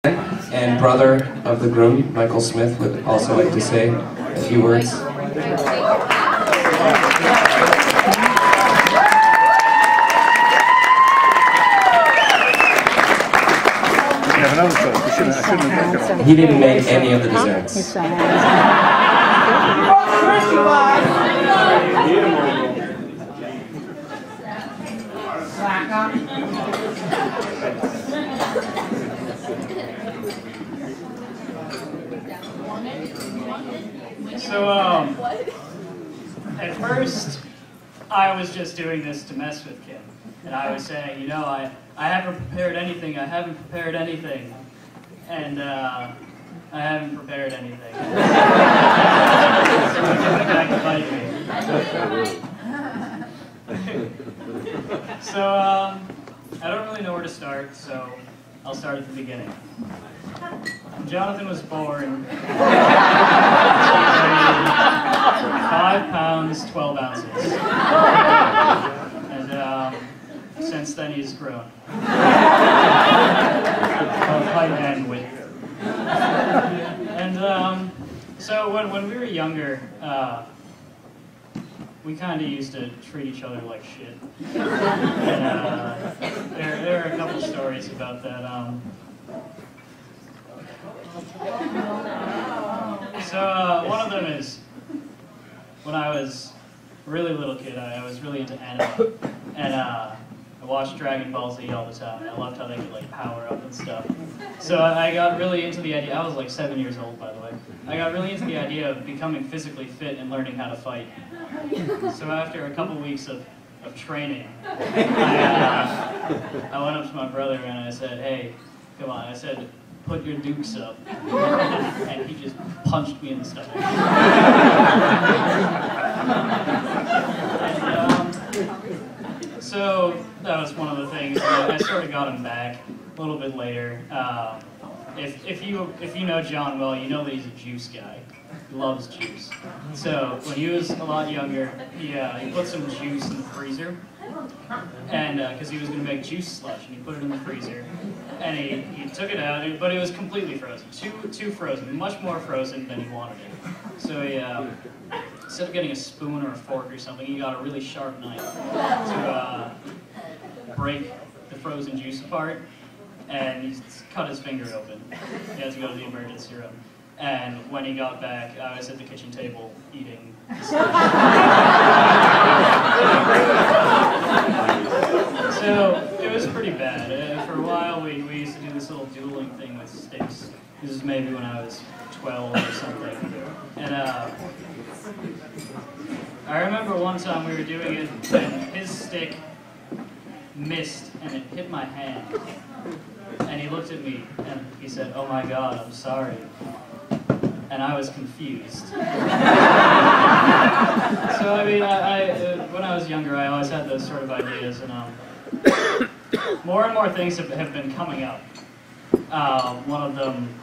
and brother of the groom, Michael Smith, would also like to say a few words. He didn't make any of the desserts. So, at first, I was just doing this to mess with Kim. And I was saying, you know, I haven't prepared anything, I haven't prepared anything. And, I haven't prepared anything. So he came back to bite me. So, I don't really know where to start, so I'll start at the beginning. Jonathan was born 5 pounds, 12 ounces. And since then he's grown. Both height and width. And so when we were younger, we kind of used to treat each other like shit. And there are a couple stories about that. So one of them is when I was a really little kid, I was really into anime, and I watched Dragon Ball Z all the time, and I loved how they could like power up and stuff. So I got really into the idea. I was like 7 years old, by the way. I got really into the idea of becoming physically fit and learning how to fight. So after a couple weeks of training, I went up to my brother and I said, "Hey, come on," I said, "Put your dukes up." And he just punched me in the stomach. And, so that was one of the things. I sort of got him back a little bit later. If you know John well, you know that he's a juice guy. He loves juice. So when he was a lot younger, he put some juice in the freezer, and because he was going to make juice slush, and he put it in the freezer, and he took it out, but it was completely frozen, too frozen, much more frozen than he wanted it. So he instead of getting a spoon or a fork or something, he got a really sharp knife to break the frozen juice apart, and he cut his finger open. He had to go to the emergency room. And when he got back, I was at the kitchen table eating slush. So it was pretty bad. For a while, we used to do this little dueling thing with sticks. This is maybe when I was 12 or something. And I remember one time we were doing it, and his stick missed, and it hit my hand. And he looked at me, and he said, "Oh my God, I'm sorry." And I was confused. So I mean, when I was younger, I always had those sort of ideas, and more and more things have been coming up. One of them,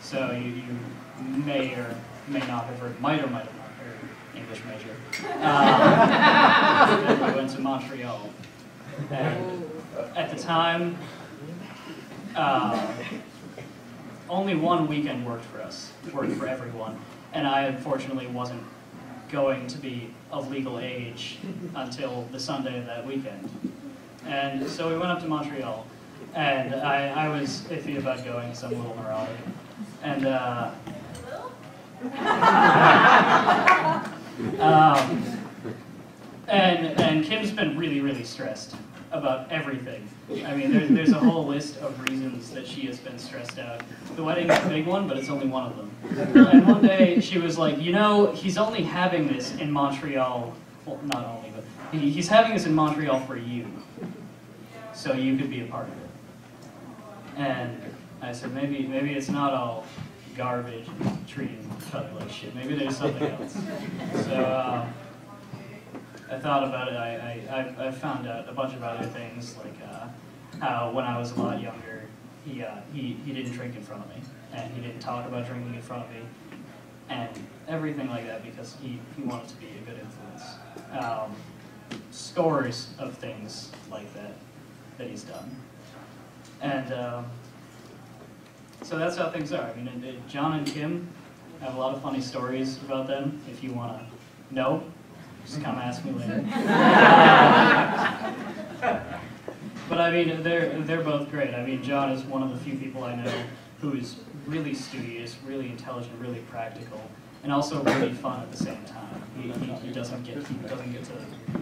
so you may or may not have heard, might or might have not heard, English major. We went to Montreal, and at the time, only one weekend worked for us, worked for everyone, and I unfortunately wasn't going to be of legal age until the Sunday of that weekend. And so we went up to Montreal, and I was iffy about going because I'm a little neurotic. And Kim's been really, really stressed about everything. I mean, there's a whole list of reasons that she has been stressed out. The wedding's a big one, but it's only one of them. And one day she was like, "You know, he's only having this in Montreal, well, not only, but he's having this in Montreal for you, so you could be a part of it." And I said, maybe it's not all garbage and treating each other like shit. Maybe there's something else. So I thought about it. I found out a bunch of other things, like how when I was a lot younger, he didn't drink in front of me, and he didn't talk about drinking in front of me, and everything like that, because he wanted to be a good influence. Scores of things like that he's done. And So that's how things are. I mean, Jonn and Kim have a lot of funny stories about them. If you want to know, just come ask me later. But I mean, they're both great. I mean, Jonn is one of the few people I know who is really studious, really intelligent, really practical, and also really fun at the same time. He doesn't get to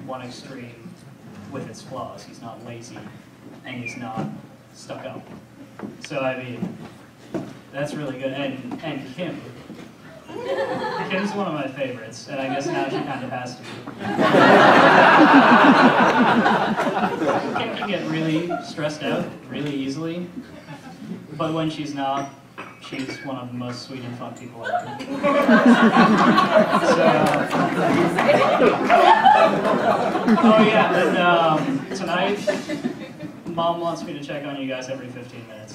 one extreme with its flaws. He's not lazy, and he's not stuck up. So I mean, that's really good. And Kim. Kim's one of my favorites, and I guess now she kind of has to be. Kim can get really stressed out really easily, but when she's not, she's one of the most sweet and fun people ever. Oh yeah, and tonight, Mom wants me to check on you guys every 15 minutes.